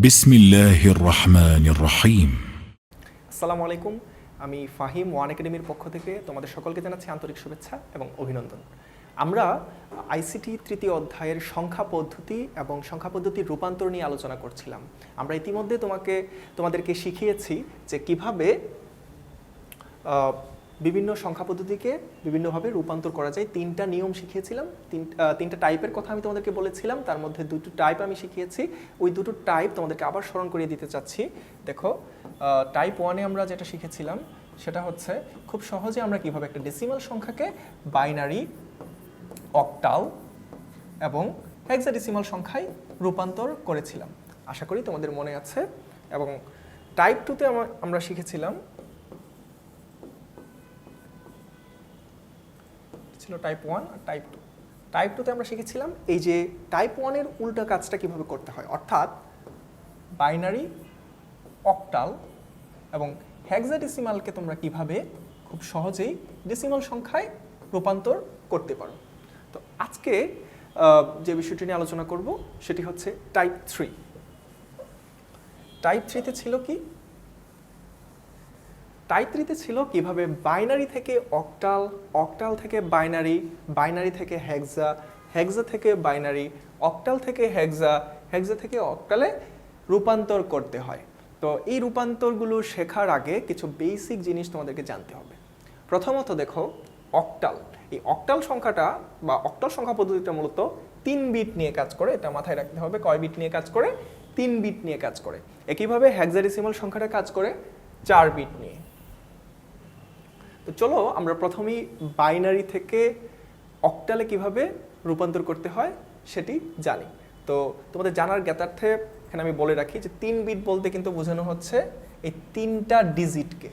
বিসমিল্লাহির রহমানির রহিম। আসসালামু আলাইকুম। আমি ফাহিম ওয়ান একাডেমির পক্ষ থেকে তোমাদের সকলকে জানাচ্ছি আন্তরিক শুভেচ্ছা এবং অভিনন্দন। আমরা আইসিটি তৃতীয় অধ্যায়ের সংখ্যা পদ্ধতি এবং সংখ্যা পদ্ধতির রূপান্তর নিয়ে আলোচনা করছিলাম। আমরা ইতিমধ্যে তোমাদেরকে শিখিয়েছি যে কিভাবে বিভিন্ন সংখ্যা পদ্ধতিকে বিভিন্নভাবে রূপান্তর করা যায়। তিনটা নিয়ম শিখিয়েছিলাম, তিনটা টাইপের কথা আমি তোমাদেরকে বলেছিলাম, তার মধ্যে দুটো টাইপ আমি শিখিয়েছি। ওই দুটো টাইপ তোমাদেরকে আবার স্মরণ করিয়ে দিতে চাচ্ছি। দেখো, টাইপ ওয়ানে আমরা যেটা শিখেছিলাম সেটা হচ্ছে খুব সহজে আমরা কিভাবে একটা ডেসিমাল সংখ্যাকে বাইনারি, অক্টাল এবং হেক্সাডেসিমাল সংখ্যায় রূপান্তর করেছিলাম। আশা করি তোমাদের মনে আছে। এবং টাইপ টুতে আমরা শিখেছিলাম ছিল টাইপ ওয়ান আর টাইপ টু। টাইপ টুতে আমরা শিখেছিলাম এই যে টাইপ ওয়ানের উল্টা কাজটা কিভাবে করতে হয়, অর্থাৎ বাইনারি, অক্টাল এবং হেক্সাডেসিমালকে তোমরা কিভাবে খুব সহজেই ডেসিমাল সংখ্যায় রূপান্তর করতে পারো। তো আজকে যে বিষয়টি নিয়ে আলোচনা করব সেটি হচ্ছে টাইপ থ্রি। টাইপ থ্রিতে ছিল কি? টাইপ থ্রিতে ছিল কিভাবে বাইনারি থেকে অক্টাল, অক্টাল থেকে বাইনারি, বাইনারি থেকে হেক্সা, হেক্সা থেকে বাইনারি, অক্টাল থেকে হেক্সা, হেক্সা থেকে অক্টালে রূপান্তর করতে হয়। তো এই রূপান্তরগুলো শেখার আগে কিছু বেসিক জিনিস তোমাদেরকে জানতে হবে। প্রথমত দেখো, অক্টাল, এই অক্টাল সংখ্যাটা বা অক্টাল সংখ্যা পদ্ধতিটা মূলত 3 বিট নিয়ে কাজ করে। এটা মাথায় রাখতে হবে। কয় বিট নিয়ে কাজ করে? 3 বিট নিয়ে কাজ করে। একইভাবে হেক্সাডেসিমাল সংখ্যাটা কাজ করে 4 বিট নিয়ে। তো চলো আমরা প্রথমেই বাইনারি থেকে অক্টালে কিভাবে রূপান্তর করতে হয় সেটি জানি। তো তোমাদের জানার জ্ঞাতার্থে এখানে আমি বলে রাখি যে 3 বিট বলতে কিন্তু বোঝানো হচ্ছে এই 3টা ডিজিটকে।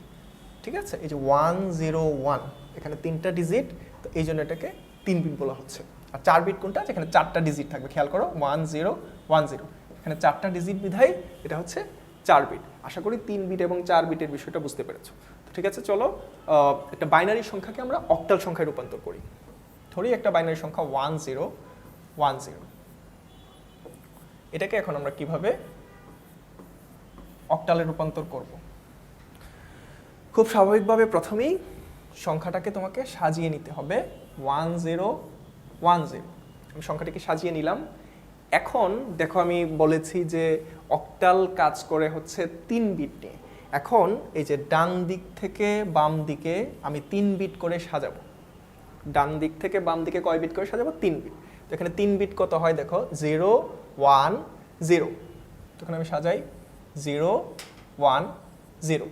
ঠিক আছে, এই যে 101 এখানে 3টা ডিজিট, তো এই জন্য এটাকে 3 বিট বলা হচ্ছে। আর 4 বিট কোনটা? যেখানে 4টা ডিজিট থাকবে। খেয়াল করো, 1010 এখানে 4টা ডিজিট বিধায় এটা হচ্ছে 4 বিট। আশা করি 3 বিট এবং 4 বিটের বিষয়টা বুঝতে পেরেছো। তো ঠিক আছে, চলো একটা বাইনারি সংখ্যাকে আমরা অক্টাল সংখ্যায় রূপান্তর করি। ধরি একটা বাইনারি সংখ্যা 1010। এটাকে এখন আমরা কিভাবে অক্টালে রূপান্তর করব? খুব স্বাভাবিকভাবে প্রথমেই সংখ্যাটাকে তোমাকে সাজিয়ে নিতে হবে। 1010 আমি সংখ্যাটিকে সাজিয়ে নিলাম। এখন দেখো, আমি বলেছি যে অক্টাল কাজ করে হচ্ছে 3 বিট নিয়ে। এখন এই যে ডান দিক থেকে বাম দিকে আমি 3 বিট করে সাজাবো। ডান দিক থেকে বাম দিকে কয় বিট করে সাজাবো? 3 বিট। তো এখানে 3 বিট কত হয় দেখো, 0 1 0। তখন আমি সাজাই 0 1 0।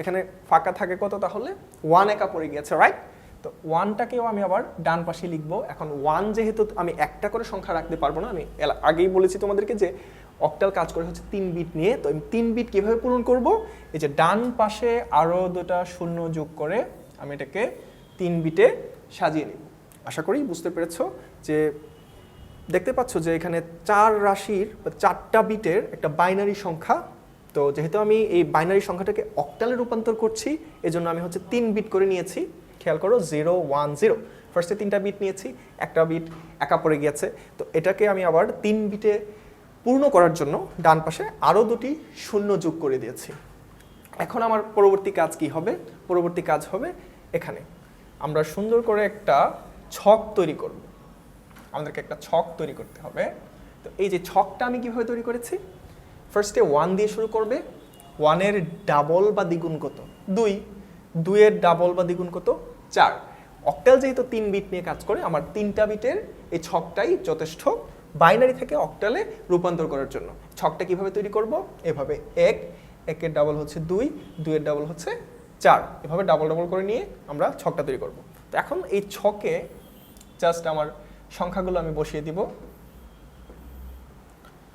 এখানে ফাঁকা থাকে কত? তাহলে 1 একা পড়ে গিয়েছে, রাইট? তো 1টাকেও আমি আবার ডান পাশে লিখবো। এখন 1 যেহেতু আমি একটা করে সংখ্যা রাখতে পারবো না, আমি আগেই বলেছি তোমাদেরকে যে অক্টাল কাজ করে হচ্ছে 3 বিট নিয়ে। তো আমি 3 বিট কিভাবে পূরণ করব? এই যে ডান পাশে আরো দুটা শূন্য যোগ করে আমি এটাকে 3 বিটে সাজিয়ে নিব। আশা করি বুঝতে পেরেছো যে দেখতে পাচ্ছ যে এখানে 4 রাশির বা 4টা বিটের একটা বাইনারি সংখ্যা। তো যেহেতু আমি এই বাইনারি সংখ্যাটাকে অক্টালে রূপান্তর করছি, এজন্য আমি হচ্ছে 3 বিট করে নিয়েছি। খেয়াল করো, 0 1 0 ফার্স্টে 3টা বিট নিয়েছি, একটা বিট একা পড়ে গিয়েছে। তো এটাকে আমি আবার 3 বিটে পূর্ণ করার জন্য ডান পাশে আরও দুটি শূন্য যোগ করে দিয়েছি। এখন আমার পরবর্তী কাজ কি হবে? পরবর্তী কাজ হবে এখানে আমরা সুন্দর করে একটা ছক তৈরি করব। আমাদেরকে একটা ছক তৈরি করতে হবে। তো এই যে ছকটা আমি কিভাবে তৈরি করেছি? ফার্স্টে 1 দিয়ে শুরু করবে। 1-এর ডাবল বা দ্বিগুণ কত? 2। 2-এর ডাবল বা দ্বিগুণ কত? 4। অক্টাল যেহেতু 3 বিট নিয়ে কাজ করে, আমার 3টা বিটের এই ছকটাই যথেষ্ট বাইনারি থেকে অক্টালে রূপান্তর করার জন্য। ছকটা কিভাবে তৈরি করব? এভাবে 1, 1-এর ডাবল হচ্ছে 2, 2-এর ডাবল হচ্ছে 4। এভাবে ডাবল ডাবল করে নিয়ে আমরা ছকটা তৈরি করব। তো এখন এই ছকে জাস্ট আমার সংখ্যাগুলো আমি বসিয়ে দিব।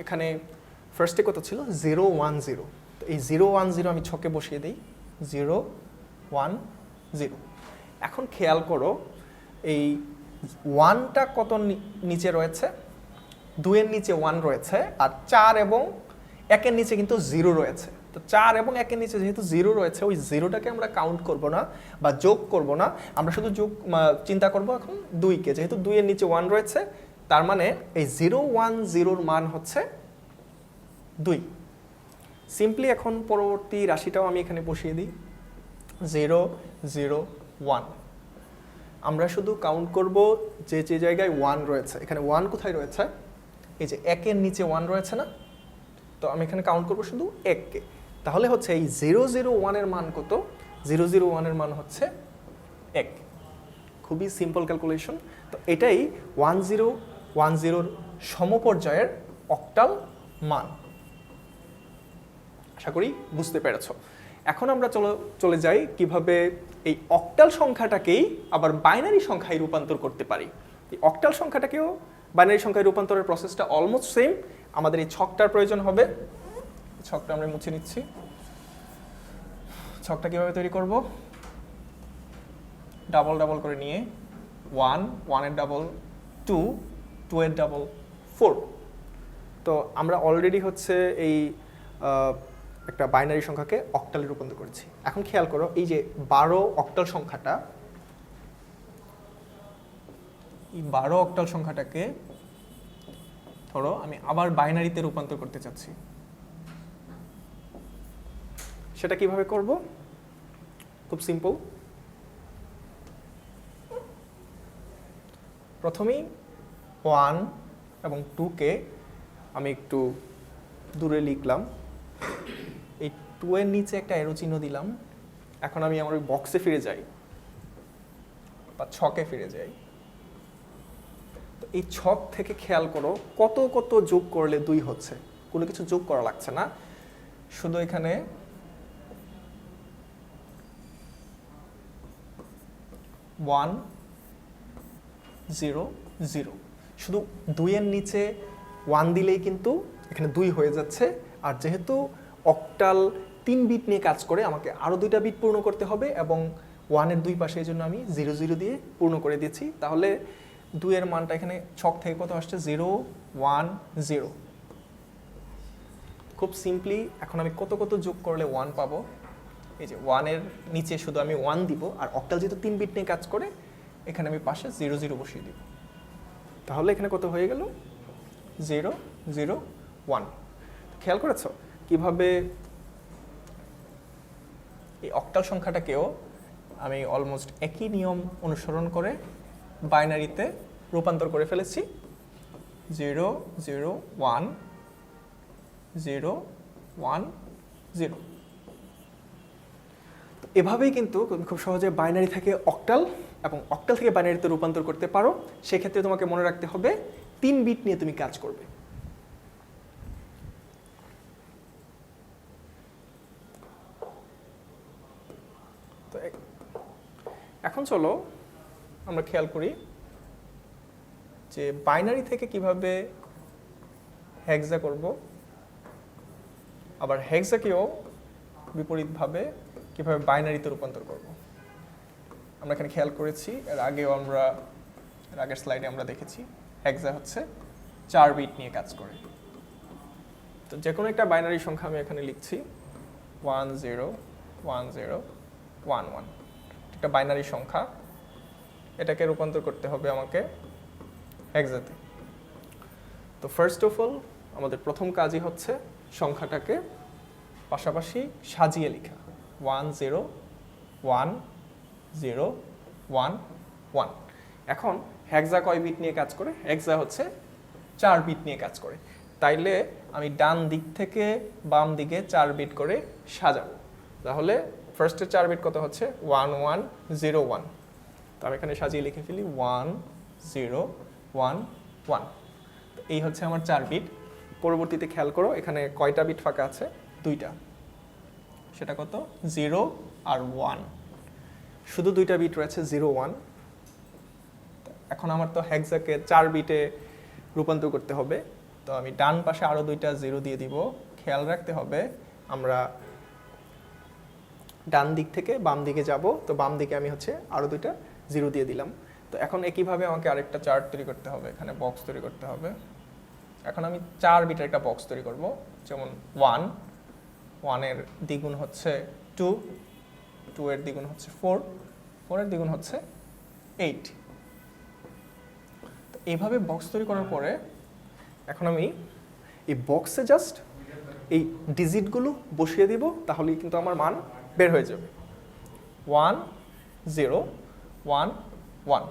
এখানে ফার্স্টে কত ছিল? 0 1 0। তো এই 0 1 0 আমি ছকে বসিয়ে দিই। 0 1 0। এখন খেয়াল করো, এই 1টা কত নিচে রয়েছে? 2-এর নিচে 1 রয়েছে, আর 4 এবং 1-এর নিচে কিন্তু 0 রয়েছে। তো 4 এবং 1-এর নিচে যেহেতু 0 রয়েছে, ওই 0টাকে আমরা কাউন্ট করব না বা যোগ করব না। আমরা শুধু চিন্তা করব এখন 2কে। যেহেতু 2-এর নিচে 1 রয়েছে, তার মানে এই 0 1 0-র মান হচ্ছে 2। সিম্পলি এখন পরবর্তী রাশিটাও আমি এখানে বসিয়ে দিই 0 0 1। আমরা শুধু কাউন্ট করব যে যে জায়গায় 1 রয়েছে। এখানে 1 কোথায় রয়েছে? এই যে 1-এর নিচে 1 রয়েছে না? তো আমি এখানে কাউন্ট করব শুধু 1-কে। তাহলে হচ্ছে এই 0 0 1-এর মান কত? 0 0 1-এর মান হচ্ছে 1। খুবই সিম্পল ক্যালকুলেশন। তো এটাই 1 0 1 0-র সমপর্যায়ের অক্টাল মান। আশা করি বুঝতে পেরেছো। এখন আমরা চলে যাই কিভাবে এই অক্টাল সংখ্যাটাকেই আবার বাইনারি সংখ্যায় রূপান্তর করতে পারি। এই অক্টাল সংখ্যাটাকেও বাইনারি সংখ্যায় রূপান্তরের প্রসেসটা অলমোস্ট সেম। আমাদের এই ছকটার প্রয়োজন হবে। ছকটা আমরা মুছে নিচ্ছি। ছকটা কিভাবে তৈরি করব? ডাবল ডাবল করে নিয়ে 1 1-এর ডাবল 2 2-এর ডাবল 4। তো আমরা অলরেডি হচ্ছে এই একটা বাইনারি সংখ্যাকে অক্টালে রূপান্তর করেছি। এখন খেয়াল করো এই যে 12 অক্টাল সংখ্যাটা, এই 12 অক্টাল সংখ্যাটাকে ধরো আমি আবার বাইনারিতে রূপান্তর করতে চাচ্ছি। সেটা কিভাবে করব? খুব সিম্পল। প্রথমেই 1 এবং 2-কে আমি একটু দূরে লিখলাম। এই 2-এর নিচে একটা অ্যারো চিহ্ন দিলাম। এখন আমি আমার ওই বক্সে ফিরে যাই বা ছকে ফিরে যাই। তো এই ছক থেকে খেয়াল করো কত কত যোগ করলে 2 হচ্ছে। কোনো কিছু যোগ করা লাগছে না, শুধু এখানে 1 0 0। শুধু 2-এর নিচে 1 দিলেই কিন্তু এখানে 2 হয়ে যাচ্ছে। আর যেহেতু অক্টাল 3 বিট নিয়ে কাজ করে, আমাকে আরও 2টা বিট পূর্ণ করতে হবে এবং 1-এর 2 পাশে এই জন্য আমি 0 0 দিয়ে পূর্ণ করে দিয়েছি। তাহলে 2-এর মানটা এখানে ছক থেকে কত আসছে? 0 1 0। খুব সিম্পলি এখন আমি কত কত যোগ করলে 1 পাবো? এই যে 1-এর নিচে শুধু আমি 1 দিব, আর অক্টাল যেহেতু 3 বিট নিয়ে কাজ করে এখানে আমি পাশে 0 0 বসিয়ে দিব। তাহলে এখানে কত হয়ে গেল? 0 0 1। খেয়াল করেছো কিভাবে এই অক্টাল সংখ্যাটাকেও আমি অলমোস্ট একই নিয়ম অনুসরণ করে বাইনারিতে রূপান্তর করে ফেলেছি। 0 0 1 0 1 0। এভাবেই কিন্তু তুমি খুব সহজে বাইনারি থেকে অক্টাল এবং অক্টাল থেকে বাইনারিতে রূপান্তর করতে পারো। সেক্ষেত্রে তোমাকে মনে রাখতে হবে 3 বিট নিয়ে তুমি কাজ করবে। তো এখন চলো আমরা খেয়াল করি যে বাইনারি থেকে কিভাবে হেক্সা করব, আবার হেক্সাকেও বিপরীতভাবে কিভাবে বাইনারিতে রূপান্তর করব। আমরা এখানে খেয়াল করেছি এর আগের স্লাইডে আমরা দেখেছি হেক্সা হচ্ছে 4 বিট নিয়ে কাজ করে। তো যে কোনো একটা বাইনারি সংখ্যা আমি এখানে লিখছি 1 0 1 0 1 1। একটা বাইনারি সংখ্যা, এটাকে রূপান্তর করতে হবে আমাকে হেক্সাতে। তো ফার্স্ট অফ অল আমাদের প্রথম কাজই হচ্ছে সংখ্যাটাকে পাশাপাশি সাজিয়ে লেখা 1 0 1 0 1 1। এখন হেক্সা কয় বিট নিয়ে কাজ করে? হেক্সা হচ্ছে 4 বিট নিয়ে কাজ করে। তাইলে আমি ডান দিক থেকে বাম দিকে 4 বিট করে সাজাবো। তাহলে ফার্স্টের 4 বিট কত হচ্ছে? 1 1 0 1। তো আমি এখানে সাজিয়ে লিখে ফেলি 1 0 1 1। তো এই হচ্ছে আমার 4 বিট। পরবর্তীতে খেয়াল করো এখানে কয়টা বিট ফাঁকা আছে? 2টা। সেটা কত? 0 আর 1। শুধু 2টা বিট রয়েছে 0 1। এখন আমার তো হেক্সাকে 4 বিটে রূপান্তর করতে হবে। তো আমি ডান পাশে আরো 2টা 0 দিয়ে দিব। খেয়াল রাখতে হবে আমরা ডান দিক থেকে বাম দিকে যাব। তো বাম দিকে আমি হচ্ছে আরো 2টা 0 দিয়ে দিলাম। তো এখন একইভাবে আমাকে আরেকটা চার্ট তৈরি করতে হবে, এখানে বক্স তৈরি করতে হবে। এখন আমি 4 বিটের একটা বক্স তৈরি করব। যেমন 1 1-এর দ্বিগুণ হচ্ছে 2 2-এর দ্বিগুণ হচ্ছে 4 4-এর দ্বিগুণ হচ্ছে 8। তো এইভাবে বক্স তৈরি করার পরে এখন আমি এই বক্সে জাস্ট এই ডিজিটগুলো বসিয়ে দিব, তাহলেই কিন্তু আমার মান বের হয়ে যাবে। 1 0 1 1।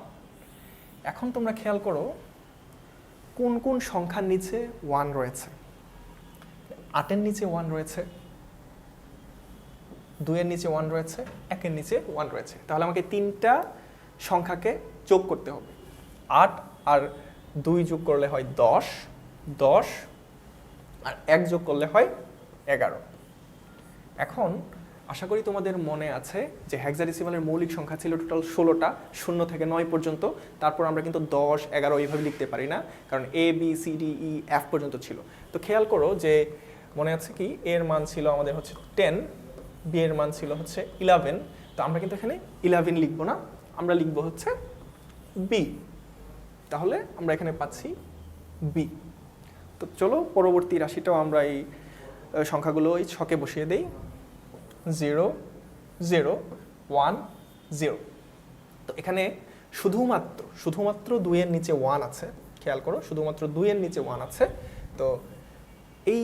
এখন তোমরা খেয়াল করো কোন কোন সংখ্যার নিচে 1 রয়েছে। 8-এর নিচে 1 রয়েছে, 2-এর নিচে 1 রয়েছে, 1-এর নিচে 1 রয়েছে। তাহলে আমাকে 3টা সংখ্যাকে যোগ করতে হবে। 8 আর 2 যোগ করলে হয় 10, 10 আর 1 যোগ করলে হয় 11। এখন আশা করি তোমাদের মনে আছে যে হেক্সাডেসিমালের মৌলিক সংখ্যা ছিল টোটাল 16টা, 0 থেকে 9 পর্যন্ত। তারপর আমরা কিন্তু 10, 11 এইভাবে লিখতে পারি না, কারণ A B C D E F পর্যন্ত ছিল। তো খেয়াল করো যে মনে আছে কি, এর মান ছিল আমাদের হচ্ছে 10, B এর মান ছিল হচ্ছে 11। তো আমরা কিন্তু এখানে 11 লিখবো না, আমরা লিখবো হচ্ছে B। তাহলে আমরা এখানে পাচ্ছি B। তো চলো পরবর্তী রাশিটাও আমরা এই সংখ্যাগুলো এই ছকে বসিয়ে দেই। 0 0 1 0। তো এখানে শুধুমাত্র 2-এর নিচে 1 আছে। খেয়াল করো, শুধুমাত্র 2-এর নিচে 1 আছে। তো এই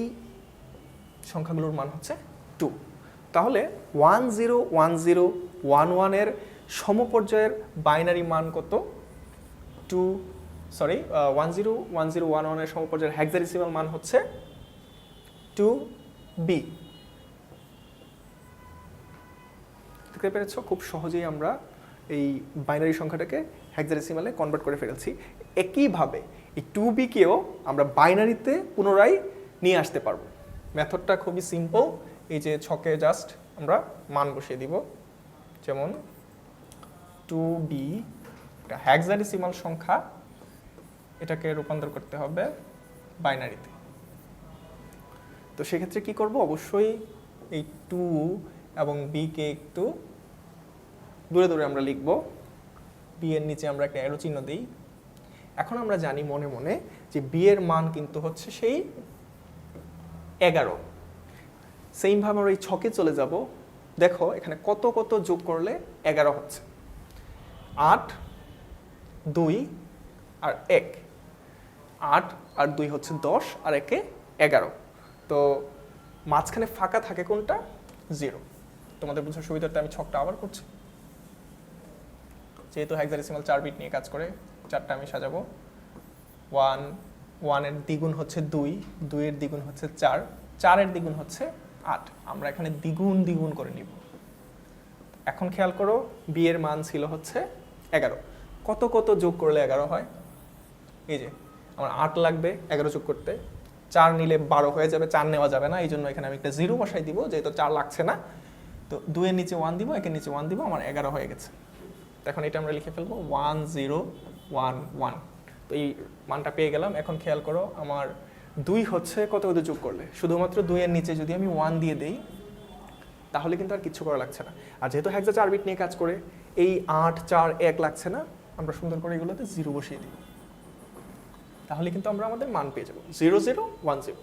সংখ্যাগুলোর মান হচ্ছে 2। তাহলে 1 0 1 0 1 1 এর সমপর্যায়ের বাইনারি মান কত? 1 0 1 0 1 1 এর সমপর্যায়ের হেক্সাডেসিমাল মান হচ্ছে 2B। দেখতে পেরেছো, খুব সহজেই আমরা এই বাইনারি সংখ্যাটাকে হেক্সাডেসিমালে কনভার্ট করে ফেলেছি। একইভাবে এই 2B কেও আমরা বাইনারিতে পুনরায় নিয়ে আসতে পারবো। মেথডটা খুবই সিম্পল। এই যে ছকে জাস্ট আমরা মান বসিয়ে দিব। যেমন 2B একটা হেক্সাডেসিমাল সংখ্যা, এটাকে রূপান্তর করতে হবে বাইনারিতে। তো সেক্ষেত্রে কি করব? অবশ্যই এই 2 এবং B কে একটু দূরে দূরে আমরা লিখব। B এর নিচে আমরা একটা অ্যারো চিহ্ন দিই। এখন আমরা জানি মনে মনে যে B এর মান কিন্তু হচ্ছে সেই 11। সেইম ভাবে আমরা এই ছকে চলে যাব। দেখো এখানে কত কত যোগ করলে 11 হচ্ছে। 8 2 আর 1, 8 আর 2 হচ্ছে 10 আর 1 11। তো মাঝখানে ফাঁকা থাকে কোনটা? 0। তোমাদের বোঝার সুবিধার্থে আমি ছকটা আবার করছি। যেহেতু হেক্সাডেসিমাল 4 বিট নিয়ে কাজ করে, 4টা আমি সাজাবো। 1 1 এর দ্বিগুণ হচ্ছে 2, 2 এর দ্বিগুণ হচ্ছে 4, 4 এর দ্বিগুণ হচ্ছে 8। আমরা এখানে দ্বিগুণ করে নিব। এখন খেয়াল করো, B এর মান ছিল হচ্ছে 11। কত কত যোগ করলে 11 হয়? এই যে আমার 8 লাগবে 11 যোগ করতে, 4 নিলে 12 হয়ে যাবে, 4 নেওয়া যাবে না, এই জন্য এখানে আমি একটা 0 বসাই দিব, যেহেতু 4 লাগছে না। তো 2 এর নিচে 1 দিব, 1 এর নিচে 1 দিব, আমার 11 হয়ে গেছে। এখন এটা আমরা লিখে ফেলবো 1 0 1 1। তো এই মানটা পেয়ে গেলাম। এখন খেয়াল করো, আমার 2 হচ্ছে কত কত যোগ করলে, শুধুমাত্র 2 এর নিচে যদি আমি 1 দিয়ে দেই তাহলে কিন্তু আর কিছু করা লাগছে না। আর যেহেতু হেক্সা 4 বিট নিয়ে কাজ করে, এই 8 4 1 লাগছে না, আমরা সুন্দর করে এগুলোতে 0 বসিয়ে দিই। তাহলে কিন্তু আমরা আমাদের মান পেয়ে যাব 0 0 1 0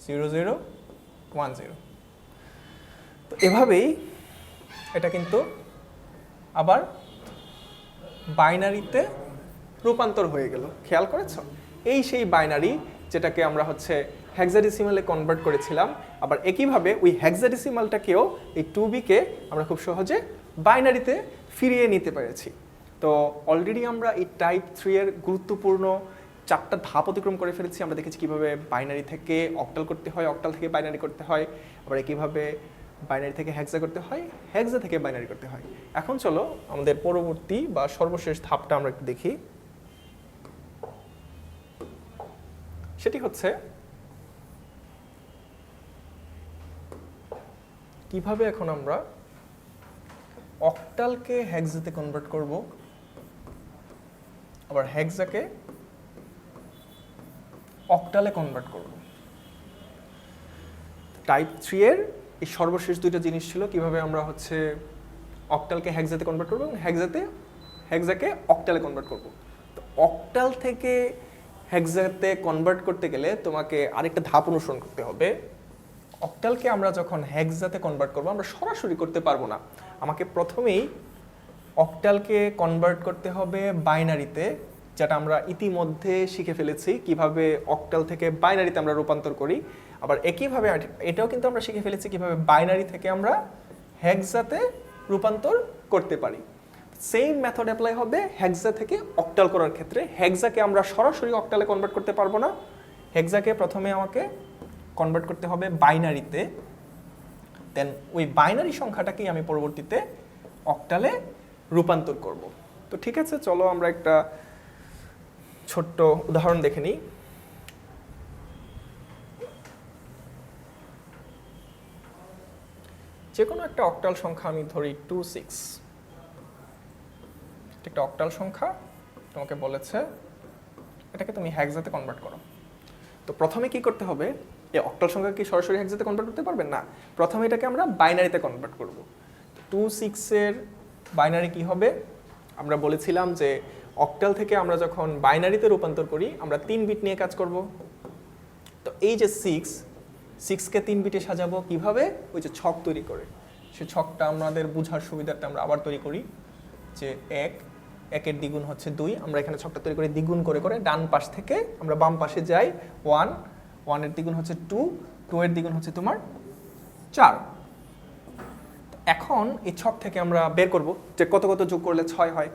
0 0 1 0। তো এভাবেই এটা কিন্তু আবার বাইনারিতে রূপান্তর হয়ে গেল। খেয়াল করেছো? এই সেই বাইনারি যেটাকে আমরা হচ্ছে হেক্সাডেসিমালে কনভার্ট করেছিলাম। আবার একইভাবে ওই হেক্সাডেসিমালটাকেও এই 2B কে আমরা খুব সহজে বাইনারিতে ফিরিয়ে নিতে পেরেছি। তো অলরেডি আমরা এই টাইপ 3 এর গুরুত্বপূর্ণ 4টা ধাপ অতিক্রম করে ফেলেছি। আমরা দেখেছি কিভাবে বাইনারি থেকে অক্টাল করতে হয়, অক্টাল থেকে বাইনারি করতে হয়, আবার একইভাবে বাইনারি থেকে হেক্সা করতে হয়, হেক্সা থেকে বাইনারি করতে হয়। এখন চলো আমাদের পরবর্তী বা সর্বশেষ ধাপটা আমরা একটু দেখি। সেটি হচ্ছে কিভাবে এখন আমরা অক্টালকে হেক্সাতে কনভার্ট করব, আবার হেক্সাকে অক্টালে কনভার্ট করব। টাইপ 3 এর এই সর্বশেষ দুইটা জিনিস ছিল কিভাবে আমরা হচ্ছে অক্টালকে হেক্সাতে কনভার্ট করব এবং হেক্সাকে অক্টালে কনভার্ট করব। তো অক্টাল থেকে হেক্সাতে কনভার্ট করতে গেলে তোমাকে আরেকটা ধাপ অনুসরণ করতে হবে। অক্টালকে আমরা যখন হেক্সাতে কনভার্ট করব, আমরা সরাসরি করতে পারবো না। আমাকে প্রথমেই অক্টালকে কনভার্ট করতে হবে বাইনারিতে, যেটা আমরা ইতিমধ্যে শিখে ফেলেছি কিভাবে অক্টাল থেকে বাইনারিতে আমরা রূপান্তর করি। আবার একইভাবে এটাও কিন্তু আমরা শিখে ফেলেছি কিভাবে বাইনারি থেকে আমরা হেক্সাতে রূপান্তর করতে পারি। সেম মেথড অ্যাপ্লাই হবে হেক্সা থেকে অক্টাল করার ক্ষেত্রে। হেক্সাকে আমরা সরাসরি অক্টালে কনভার্ট করতে পারবো না, হেক্সাকে প্রথমে আমাকে কনভার্ট করতে হবে বাইনারিতে, দেন ওই বাইনারি সংখ্যাটাকেই আমি পরবর্তীতে অক্টালে রূপান্তর করব। তো ঠিক আছে, চলো আমরা একটা ছোট্ট উদাহরণ দেখে নিই। যে কোনো একটা অক্টাল সংখ্যা আমি ধরি 26, একটা অক্টাল সংখ্যা তোমাকে বলেছে এটাকে তুমি হেক্সাতে কনভার্ট করো। তো প্রথমে কি করতে হবে, এই অক্টাল সংখ্যা কি সরাসরি হেক্সাতে কনভার্ট করতে পারবেন না, প্রথমে এটাকে আমরা বাইনারিতে কনভার্ট করব। 26 এর বাইনারি কি হবে, আমরা বলেছিলাম যে অক্টাল থেকে আমরা যখন বাইনারিতে রূপান্তর করি আমরা 3 বিট নিয়ে কাজ করব। তো এই যে 6কে 3 বিটে সাজাবো কিভাবে, ওই যে ছক তৈরি করে, সে ছকটা আমাদের বোঝার সুবিধার্থে আমরা আবার তৈরি করি যে 1 এর দ্বিগুণ হচ্ছে 2, আমরা এখানে ছকটা তৈরি করে দ্বিগুণ করে করে ডান পাশ থেকে আমরা বাম পাশে যাই 1 এর দ্বিগুণ হচ্ছে 2 এর দ্বিগুণ হচ্ছে তোমার 4। এখন এই ছক থেকে আমরা বের করব যে কত কত যোগ করলে 6 হয়।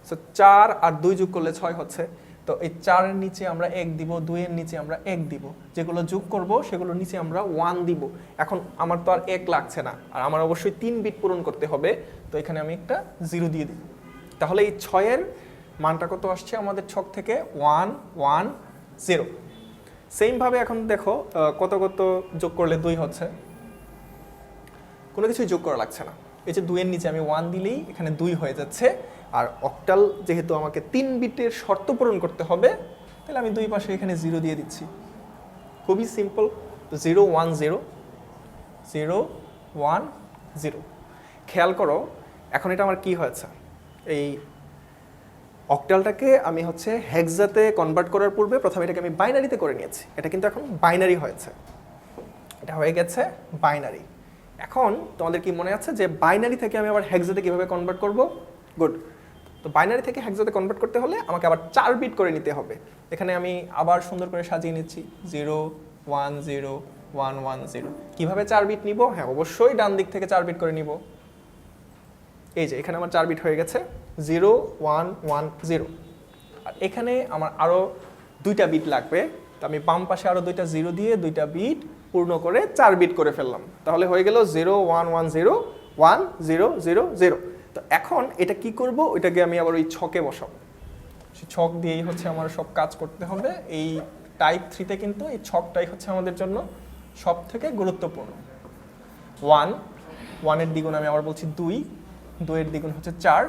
সো 4 আর 2 যোগ করলে 6 হচ্ছে। তো এই 4 এর নিচে আমরা 1 দিব, 2 এর নিচে আমরা 1 দিব, যেগুলো যোগ করব সেগুলোর নিচে আমরা 1 দিব। এখন আমার তো আর 1 লাগছে না, আর আমার অবশ্যই 3 বিট পূরণ করতে হবে, তো এখানে আমি একটা 0 দিয়ে দিই। তাহলে এই 6 এর মানটা কত আসছে আমাদের ছক থেকে, 1 1 0। সেম ভাবে এখন দেখো কত কত যোগ করলে 2 হচ্ছে, কোনো কিছুই যোগ করা লাগছে না, এই যে 2 এর নিচে আমি 1 দিলেই এখানে 2 হয়ে যাচ্ছে। আর অক্টাল যেহেতু আমাকে 3 বিটের শর্ত পূরণ করতে হবে, তাহলে আমি দুই পাশে এখানে 0 দিয়ে দিচ্ছি, খুবই সিম্পল। তো 0 1 0 0 1 0। খেয়াল করো এখন এটা আমার কি হয়েছে, এই অক্টালটাকে আমি হচ্ছে হেক্সাতে কনভার্ট করার পূর্বে প্রথমে এটাকে আমি বাইনারিতে করে নিয়েছি, এটা কিন্তু এখন বাইনারি হয়েছে, এটা হয়ে গেছে বাইনারি। এখন তোমাদের কি মনে আছে যে বাইনারি থেকে আমি আবার হেক্সাতে কিভাবে কনভার্ট করব? গুড। তো বাইনারি থেকে হেক্সাতে কনভার্ট করতে হলে আমাকে আবার 4 বিট করে নিতে হবে। এখানে আমি আবার সুন্দর করে সাজিয়ে নিচ্ছি 0 1 0 1 1 0। কিভাবে 4 বিট নিব? হ্যাঁ, অবশ্যই ডান দিক থেকে 4 বিট করে নিব। এই যে এখানে আমার 4 বিট হয়ে গেছে 0 1 1 0। আর এখানে আমার আরো 2টা বিট লাগবে, তো আমি বাম পাশে আরো 2টা 0 দিয়ে 2টা বিট পূর্ণ করে 4 বিট করে ফেললাম, তাহলে হয়ে গেল 0 1 1 0 1 0 0 0। তো এখন এটা কি করব, ওইটাকে আমি আবার ওই ছকে বসাবো, সেই ছক দিয়েই হচ্ছে আমার সব কাজ করতে হবে। এই টাইপ 3তে কিন্তু এই ছকটাই হচ্ছে আমাদের জন্য সব থেকে গুরুত্বপূর্ণ। 1 এর দ্বিগুণ আমি আবার বলছি 2 এর দ্বিগুণ হচ্ছে 4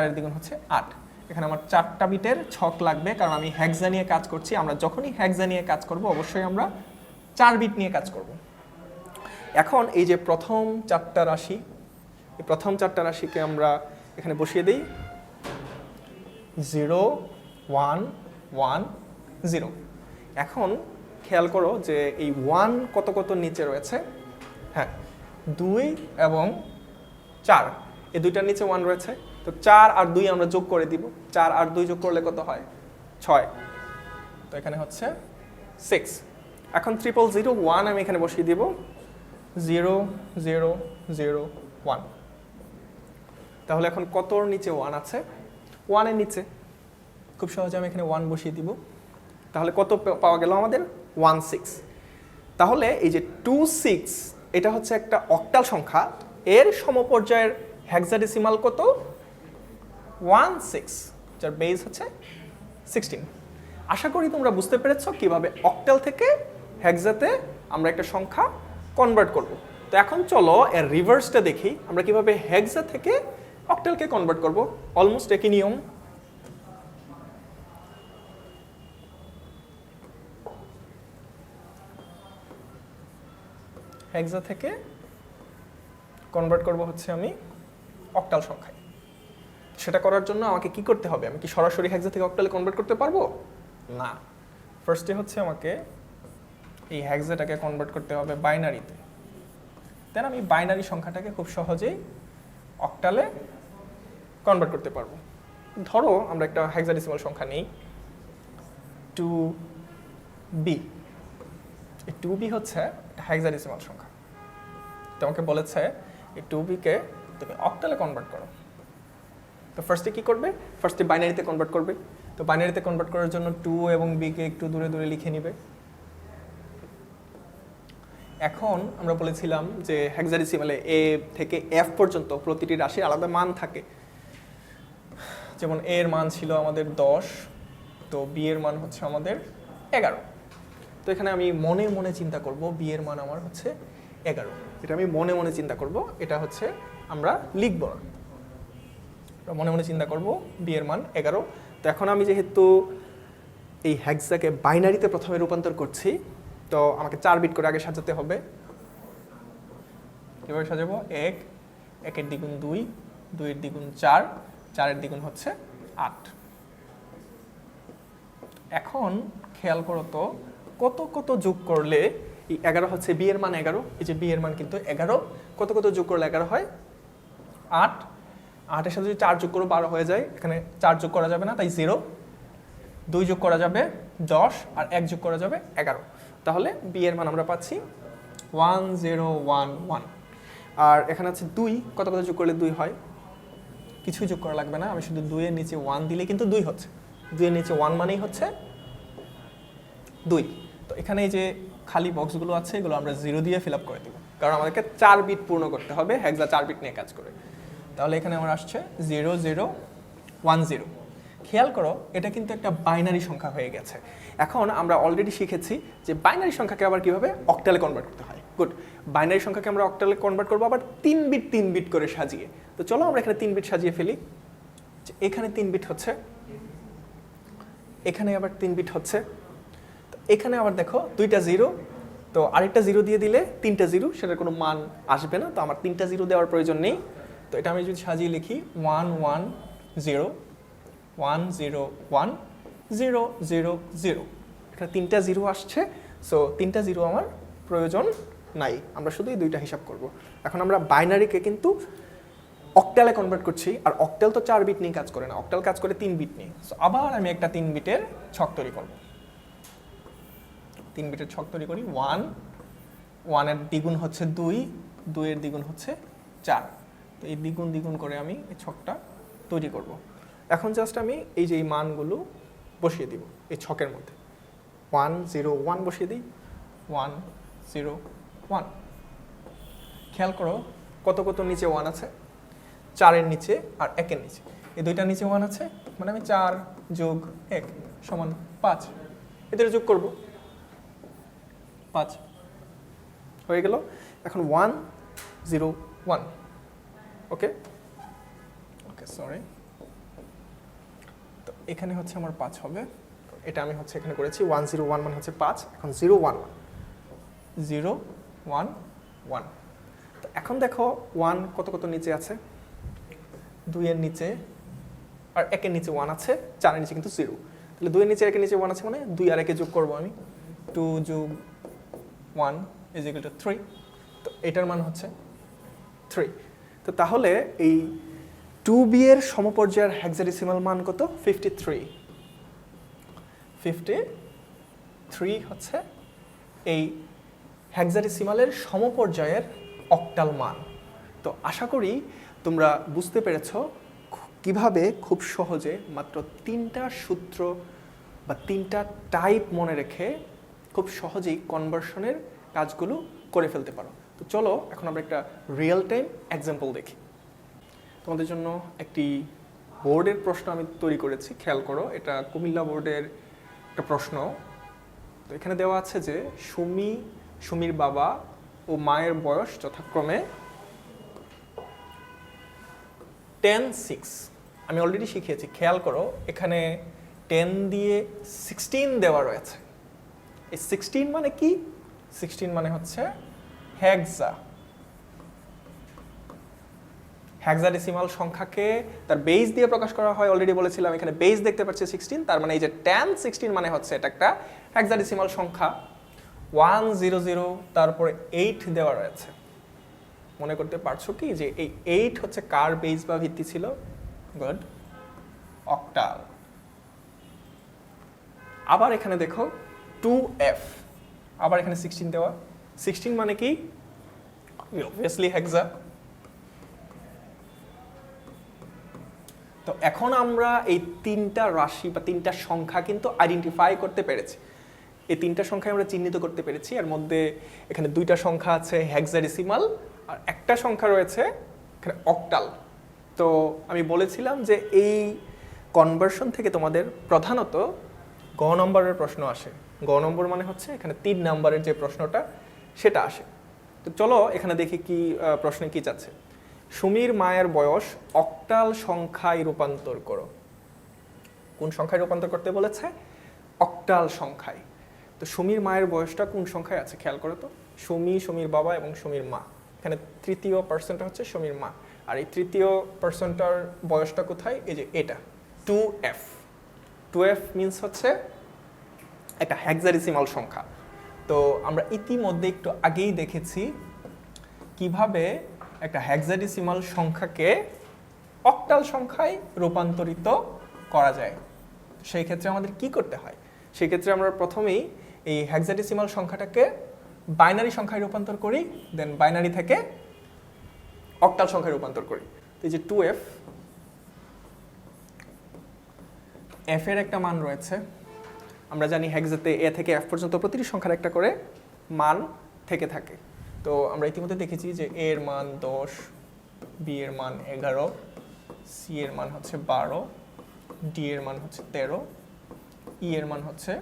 এর দ্বিগুণ হচ্ছে 8। এখানে আমার 4টা বিটের ছক লাগবে, কারণ আমি হেক্সা নিয়ে কাজ করছি। আমরা যখনই হেক্সা নিয়ে কাজ করব অবশ্যই আমরা 4 বিট নিয়ে কাজ করব। এখন এই যে প্রথম 4টা রাশি, এই প্রথম 4টা রাশিকে আমরা এখানে বসিয়ে দিই 0 1 1 0। এখন খেয়াল করো যে এই 1 কত কত নিচে রয়েছে, হ্যাঁ 2 এবং 4, এই দুইটার নিচে 1 রয়েছে। তো 4 আর 2 আমরা যোগ করে দিব, 4 আর 2 যোগ করলে কত হয়? 6। তো এখানে হচ্ছে 6। এখন 0 0 0 1 আমি এখানে বসিয়ে দিব 0 0 0 1। তাহলে এখন কতর নিচে 1 আছে? 1 এর নিচে, খুব সহজে আমি এখানে 1 বসিয়ে দিব। তাহলে কত পাওয়া গেল আমাদের? 16। তাহলে এই যে 26 এটা হচ্ছে একটা অক্টাল সংখ্যা, এর সমপর্যায়ের হেক্সাডেসিমাল কত? 16, যার বেস হচ্ছে 16। আশা করি তোমরা বুঝতে পেরেছো কিভাবে অক্টাল থেকে হেক্সাতে আমরা একটা সংখ্যা কনভার্ট করব। তো এখন চলো এর রিভার্সটা দেখি, আমরা কিভাবে হেক্সা থেকে অক্টালকে কনভার্ট করব। অলমোস্ট একই নিয়ম। হেক্সা থেকে কনভার্ট করব হচ্ছে আমি অক্টাল সংখ্যায়। সেটা করার জন্য আমাকে কি করতে হবে? আমি কি সরাসরি হেক্সা থেকে অক্টালে কনভার্ট করতে পারবো? না, ফার্স্টে হচ্ছে আমাকে এই হেক্সাটাকে কনভার্ট করতে হবে বাইনারিতে, দেন আমি বাইনারি সংখ্যাটাকে খুব সহজেই অক্টালে কনভার্ট করতে পারবো। ধরো আমরা একটা হেক্সাডেসিমাল সংখ্যা নেই 2b। এই 2b হচ্ছে একটা হেক্সাডেসিমাল সংখ্যা। তোমাকে বলেছে এই 2b কে তুমি অক্টালে কনভার্ট করো। তো ফার্স্টে কি করবে? ফার্স্টে বাইনারিতে কনভার্ট করবে। তো বাইনারিতে কনভার্ট করার জন্য 2 এবং b কে একটু দূরে দূরে লিখে নিবে। এখন আমরা বলেছিলাম যে হেক্সাডেসিমালে a থেকে f পর্যন্ত প্রতিটি রাশির আলাদা মান থাকে। যেমন a এর মান ছিল আমাদের 10, তো b এর মান হচ্ছে আমাদের 11। তো এখানে আমি মনে মনে চিন্তা করব b এর মান আমার হচ্ছে 11। এটা আমি মনে মনে চিন্তা করব, এটা হচ্ছে আমরা লিখব না। মনে মনে চিন্তা করব b এর মান 11। তো এখন আমি যেহেতু এই হেক্সাকে বাইনারিতে প্রথমে রূপান্তর করছি, তো আমাকে 4 বিট করে আগে সাজাতে হবে। কিভাবে সাজাবো? 1, 1 এর দ্বিগুণ 2, 2 এর দ্বিগুণ 4, 4 এর দ্বিগুণ হচ্ছে 8। এখন খেয়াল করো তো কত কত যোগ করলে এই 11 হচ্ছে b এর মান 11। এই যে b এর মান কিন্তু 11, কত কত যোগ করলে 11 হয়? 8। 8 এর সাথে যদি 4 যোগ করো 12 হয়ে যায়। এখানে 4 যোগ করা যাবে না, তাই 0। 2 যোগ করা যাবে 10, আর 1 যোগ করা যাবে 11। তাহলে b এর মান আমরা পাচ্ছি 1011। আর এখানে আছে 2, কত কত যোগ করলে 2 হয়? কিছুই যোগ করা লাগবে না, আমি শুধু 2 এর নিচে 1 দিলে কিন্তু 2 হচ্ছে। 2 এর নিচে 1 মানেই হচ্ছে 2। তো এখানে এই যে খালি বক্সগুলো আছে এগুলো আমরা 0 দিয়ে ফিল আপ করে দিব, কারণ আমাদেরকে 4 বিট পূর্ণ করতে হবে হেক্সা 4 বিট নিয়ে কাজ করে। তাহলে এখানে আমার আসছে 0010। খেয়াল করো এটা কিন্তু একটা বাইনারি সংখ্যা হয়ে গেছে। এখন আমরা অলরেডি শিখেছি যে বাইনারি সংখ্যাকে আবার কিভাবে অক্টালে কনভার্ট করতে হয়। গুড। বাইনারি সংখ্যাকে আমরা অক্টালে কনভার্ট করবো আবার 3 বিট করে সাজিয়ে। তো চলো আমরা এখানে 3 বিট সাজিয়ে ফেলি। এখানে 3 বিট হচ্ছে, এখানে আবার 3 বিট হচ্ছে, তো এখানে আবার দেখো 2টা 0, তো আরেকটা 0 দিয়ে দিলে 3টা 0, সেটার কোনো মান আসবে না। তো আমার 3টা 0 দেওয়ার প্রয়োজন নেই। তো এটা আমি যদি সাজিয়ে লিখি 1 1 0 1 0 1 0 0 0, এখানে 3টা 0 আসছে। সো 3টা 0 আমার প্রয়োজন নাই, আমরা শুধু এই 2টা হিসাব করব। এখন আমরা বাইনারিকে কিন্তু অক্টালে কনভার্ট করছি, আর অক্টাল তো 4 বিট নিয়ে কাজ করে না, অক্টাল কাজ করে 3 বিট নিয়ে। সো আবার আমি একটা 3 বিটের ছক তৈরি করব। 3 বিটের ছক তৈরি করি। 1 এর দ্বিগুণ হচ্ছে 2, 2 এর দ্বিগুণ হচ্ছে 4। তো এই দ্বিগুণ করে আমি এই ছকটা তৈরি করব। এখন জাস্ট আমি এই যে এই মানগুলো বসিয়ে দিব এই ছকের মধ্যে। 1 0 1 বসিয়ে দিই, 1 0 1। খেয়াল করো কত কত নিচে 1 আছে? 4 এর নিচে আর 1 এর নিচে, এই দুইটার নিচে 1 আছে, মানে আমি 4 যোগ 1 সমান 5, এদের যোগ করব 5 হয়ে গেল। এখন 1 0 1। ওকে ওকে সরি, তো এখানে হচ্ছে আমার 5 হবে। এটা আমি হচ্ছে এখানে করেছি 1 0 1 মানে হচ্ছে 5। এখন 0 1 0 1 1। তো এখন দেখো 1 কত কত নিচে আছে? 2 এর নিচে আর 1 এর নিচে 1 আছে, 4 এর নিচে কিন্তু 0। তাহলে 2 এর নিচে 1 এর নিচে 1 আছে, মানে 2 আর 1 যোগ করব আমি। 2 যোগ 1 ইজ ইকুয়াল টু 3। তো এটার মান হচ্ছে 3। তো তাহলে এই 2b এর সমপর্যায়ের হেক্সাডেসিমাল মান কত? 53। 53 হচ্ছে এই হেক্সাডেসিমালের সমপর্যায়ের অক্টাল মান। তো আশা করি তোমরা বুঝতে পেরেছো কিভাবে খুব সহজে মাত্র 3টা সূত্র বা 3টা টাইপ মনে রেখে খুব সহজেই কনভার্সনের কাজগুলো করে ফেলতে পারো। তো চলো এখন আমরা একটা রিয়েল টাইম এক্সাম্পল দেখি। তোমাদের জন্য একটি বোর্ডের প্রশ্ন আমি তৈরি করেছি, খেয়াল করো। এটা কুমিল্লা বোর্ডের একটা প্রশ্ন। তো এখানে দেওয়া আছে যে সুমির বাবা ও মায়ের বয়স যথাক্রমে 10 6। আমি অলরেডি শিখিয়েছি, খেয়াল করো এখানে 10 দিয়ে 16 দেওয়া রয়েছে। এই 16 মানে কি? 16 মানে হচ্ছে হেক্সা। হেক্সাডেসিমাল সংখ্যাকে তার বেস দিয়ে প্রকাশ করা হয়, অলরেডি বলেছিলাম। এখানে বেস দেখতে পাচ্ছি 16, তার মানে এই যে 10 16 মানে হচ্ছে এটা একটা হেক্সাডেসিমাল সংখ্যা। 100 তারপরে 8 দেওয়া রয়েছে। মনে করতে পারছো কি যে এই 8 হচ্ছে কার বেস বা ভিত্তি ছিল? Good, octal. আবার এখানে দেখো 2f, আবার এখানে 16 দেওয়া। 16 মানে কি? অবভিয়াসলি হেক্সা। তো এখন আমরা এই তিনটা রাশি বা তিনটা সংখ্যা কিন্তু আইডেন্টিফাই করতে পেরেছি। এই তিনটা সংখ্যা আমরা চিহ্নিত করতে পেরেছি। এর মধ্যে এখানে দুইটা সংখ্যা আছে হেক্সাডেসিমাল, আর একটা সংখ্যা রয়েছে এখানে অক্টাল। তো আমি বলেছিলাম যে এই কনভার্সন থেকে তোমাদের প্রধানত গ নম্বরের প্রশ্ন আসে। গ নম্বর মানে হচ্ছে এখানে 3 নম্বরের যে প্রশ্নটা সেটা আসে। তো চলো এখানে দেখি কি প্রশ্নে কি চাচ্ছে। সুমির মায়ের বয়স অক্টাল সংখ্যায় রূপান্তর করো। কোন সংখ্যায় রূপান্তর করতে বলেছে? অক্টাল সংখ্যায়। তো সুমির মায়ের বয়সটা কোন সংখ্যায় আছে খেয়াল করো তো। সুমি, সুমির বাবা এবং সুমির মা। এখানে তৃতীয় পার্সনটা হচ্ছে সুমির মা, আর এই তৃতীয় পার্সনটার বয়সটা কোথায়? এই যে এটা 2f। 2f মিন্স হচ্ছে একটা হেক্সাডেসিমাল সংখ্যা। তো আমরা ইতিমধ্যে একটু আগেই দেখেছি কিভাবে একটা হেক্সাডেসিমাল সংখ্যাকে অক্টাল সংখ্যায় রূপান্তরিত করা যায়। সেই ক্ষেত্রে আমাদের কি করতে হয়? সেই ক্ষেত্রে আমরা প্রথমেই এই হেক্সাডেসিমাল সংখ্যাটাকে বাইনারি সংখ্যায় রূপান্তর করি, দেন বাইনারি থেকে অক্টাল সংখ্যায় রূপান্তর করি। তো এই যে 2f, f এর একটা মান রয়েছে। আমরা জানি হেক্সাতে a থেকে f পর্যন্ত প্রতিটি সংখ্যার একটা করে মান থেকে থাকে। তো আমরা ইতিমধ্যে দেখেছি যে a এর মান 10, b এর মান 11, c এর মান হচ্ছে 12, d এর মান হচ্ছে 13, e এর মান হচ্ছে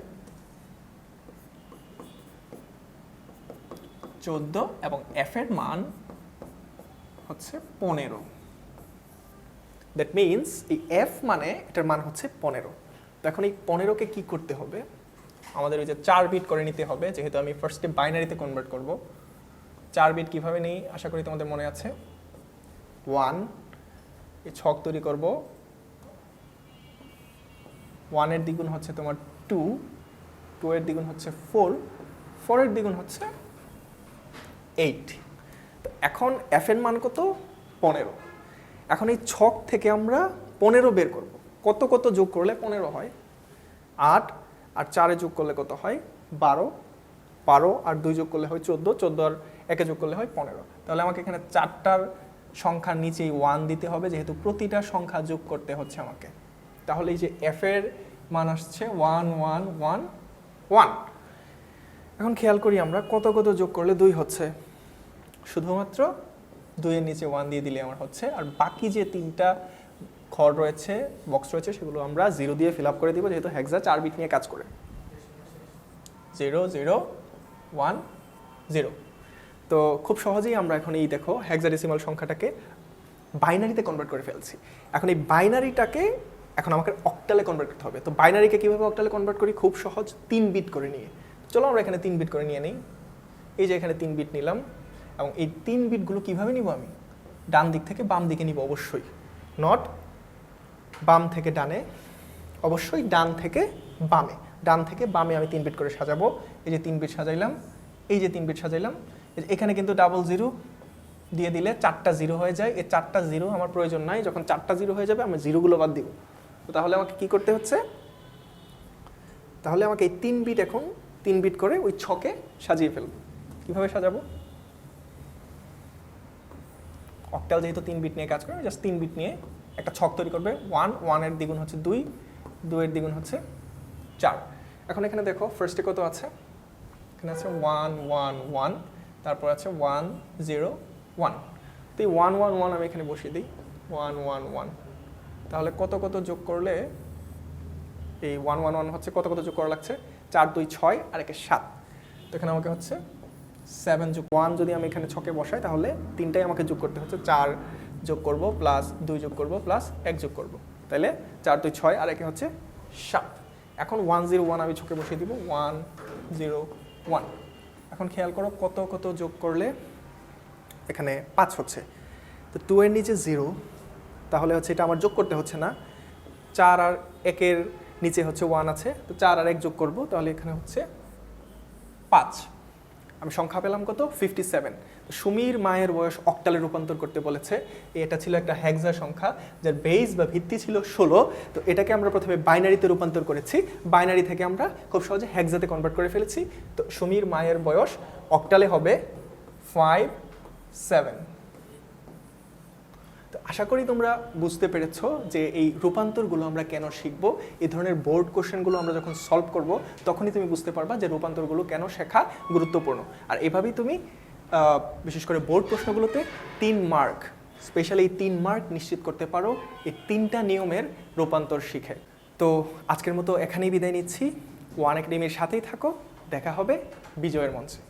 14 এবং f এর মান হচ্ছে 15। দ্যাট মিন্স এই f মানে এটার মান হচ্ছে 15। তো এখন এই 15কে কি করতে হবে? আমাদের ওই যে 4 বিট করে নিতে হবে, যেহেতু আমি ফার্স্টে বাইনারিতে কনভার্ট করব। 4 বিট কিভাবে নেই আশা করি তোমাদের মনে আছে। 1 এই ছক তৈরি করব। 1 এর দ্বিগুণ হচ্ছে তোমার 2, 2 এর দ্বিগুণ হচ্ছে 4, 4 এর দ্বিগুণ হচ্ছে 8। তো এখন f এর মান কত? 15। এখন এই ছক থেকে আমরা 15 বের করব। কত কত যোগ করলে 15 হয়? 8 আর 4 যোগ করলে কত হয়? 12, 12 আর 2 যোগ করলে হয় 14, 14 আর 1 যোগ করলে হয় 15। তাহলে আমাকে এখানে 4টার সংখ্যার নিচেই 1 দিতে হবে, যেহেতু প্রতিটা সংখ্যা যোগ করতে হচ্ছে আমাকে। তাহলে এই যে f এর মান আসছে 1 1 1 1। এখন খেয়াল করি আমরা কত কত যোগ করলে 2 হচ্ছে। শুধুমাত্র 2 এর নিচে 1 দিয়ে দিলে আমার হচ্ছে, আর বাকি যে 3টা ঘর রয়েছে, বক্স রয়েছে, সেগুলো আমরা 0 দিয়ে ফিল আপ করে দিব, যেহেতু হেক্সা 4 বিট নিয়ে কাজ করে। 0 0 1 0। তো খুব সহজেই আমরা এখন এই দেখো হেক্সাডেসিমাল সংখ্যাটাকে বাইনারিতে কনভার্ট করে ফেলছি। এখন এই বাইনারিটাকে এখন আমাকে অক্টালে কনভার্ট করতে হবে। তো বাইনারিকে কিভাবে অক্টালে কনভার্ট করি? খুব সহজ, 3 বিট করে নিয়ে। চলো আমরা এখানে 3 বিট করে নিয়ে নিই। এই যে এখানে 3 বিট নিলাম, এবং এই 3 বিটগুলো কিভাবে নিব? আমি ডান দিক থেকে বাম দিকে নিব অবশ্যই, নট বাম থেকে ডানে, অবশ্যই ডান থেকে বামে। ডান থেকে বামে আমি 3 বিট করে সাজাবো। এই যে 3 বিট সাজাইলাম, এই যে 3 বিট সাজাইলাম। এখানে কিন্তু ডাবল 0 দিয়ে দিলে 4টা 0 হয়ে যায়। এই 4টা 0 আমার প্রয়োজন নাই। যখন 4টা 0 হয়ে যাবে আমি 0গুলো বাদ দিব। তো তাহলে আমাকে কি করতে হচ্ছে? তাহলে আমাকে এই 3 বিট এখন 3 বিট করে ওই ছকে সাজিয়ে ফেলবো। কিভাবে সাজাবো? অক্টাল যেহেতু 3 বিট নিয়ে কাজ করে, জাস্ট 3 বিট নিয়ে একটা ছক তৈরি করবে। 1 1 এর দ্বিগুণ হচ্ছে 2, 2 এর দ্বিগুণ হচ্ছে 4। এখন এখানে দেখো ফার্স্টে কত আছে? এখানে আছে 1 1 1, তারপর আছে 1 0 1। তো এই 1 1 1 আমি এখানে বসিয়ে দিই, 1 1 1। তাহলে কত কত যোগ করলে এই 1 1 1 হচ্ছে কত কত যোগ করা লাগছে? 4 2 6 আর 1 7। তো এখানে আমাকে হচ্ছে 7 যোগ 1 যদি আমি এখানে ছকে বসাই, তাহলে 3টাই আমাকে যোগ করতে হচ্ছে। 4 যোগ করব প্লাস 2 যোগ করব প্লাস 1 যোগ করব, তাহলে 4 2 6 আর 1 হচ্ছে 7। এখন 1 0 1 আমি ছকে বসিয়ে দিব, 1 0 1। এখন খেয়াল করো কত কত যোগ করলে এখানে 5 হচ্ছে। তো 2 এর নিচে 0, তাহলে হচ্ছে এটা আমার যোগ করতে হচ্ছে না। 4 আর 1 এর নিচে হচ্ছে 1 আছে, তো 4 আর 1 যোগ করব, তাহলে এখানে হচ্ছে 5। আমি সংখ্যা পেলাম কত 57। তো সুমির মায়ের বয়স অক্টালে রূপান্তর করতে বলেছে। এটা ছিল একটা হেক্সা সংখ্যা যার বেস বা ভিত্তি ছিল 16। তো এটাকে আমরা প্রথমে বাইনারিতে রূপান্তর করেছি, বাইনারি থেকে আমরা খুব সহজে হেক্সাতে কনভার্ট করে ফেলেছি। তো সুমির মায়ের বয়স অক্টালে হবে 57। তো আশা করি তোমরা বুঝতে পেরেছো যে এই রূপান্তরগুলো আমরা কেন শিখবো। এই ধরনের বোর্ড কোশ্চেনগুলো আমরা যখন সলভ করব তখনই তুমি বুঝতে পারবা যে রূপান্তরগুলো কেন শেখা গুরুত্বপূর্ণ। আর এভাবেই তুমি বিশেষ করে বোর্ড প্রশ্নগুলোতে 3 মার্ক, স্পেশালি এই 3 মার্ক নিশ্চিত করতে পারো এই 3টা নিয়মের রূপান্তর শিখে। তো আজকের মতো এখানেই বিদায় নিচ্ছি। ওয়ান একাডেমির সাথেই থাকো, দেখা হবে বিজয়ের মঞ্চে।